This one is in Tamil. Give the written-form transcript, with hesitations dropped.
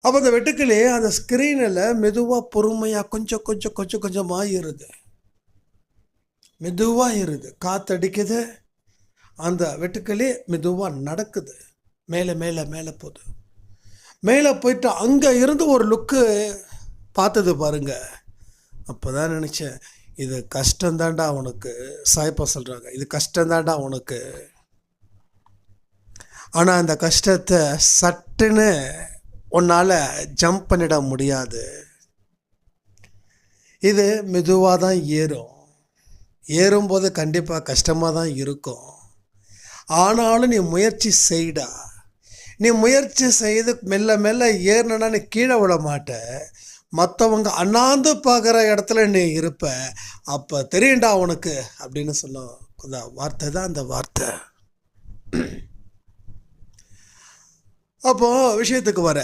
அப்போ அந்த வெட்டுக்கிளி அந்த ஸ்க்ரீனில் மெதுவாக பொறுமையாக கொஞ்சம் கொஞ்சம் கொஞ்சம் கொஞ்சமாக ஏறுது. மெதுவாக ஏறுது, காற்றடிக்குது. அந்த வெட்டுக்கிளி மெதுவாக நடக்குது. மேலே மேலே மேலே போகுது. மேலே போயிட்டு அங்கே இருந்து ஒரு லுக்கு பார்த்தது பாருங்க. அப்போ தான் நினச்சேன், இது கஷ்டந்தாண்டா உனக்கு. சாய்ப்பா சொல்கிறாங்க, இது கஷ்டந்தாண்டா உனக்கு. ஆனால் அந்த கஷ்டத்தை சட்டுன்னு உன்னால் ஜம்ப் பண்ணிட முடியாது. இது மெதுவாக தான் ஏறும். ஏறும்போது கண்டிப்பாக கஷ்டமாக தான் இருக்கும். ஆனாலும் நீ முயற்சி செய்டா. நீ முயற்சி செய்து மெல்ல மெல்ல ஏறினா நீ கீழே விட மாட்ட. மற்றவங்க அண்ணாந்து பார்க்குற இடத்துல நீ இருப்ப. அப்போ தெரியுண்டா உனக்கு அப்படின்னு சொல்ல அந்த வார்த்தை தான் அந்த வார்த்தை. அப்போது விஷயத்துக்கு வர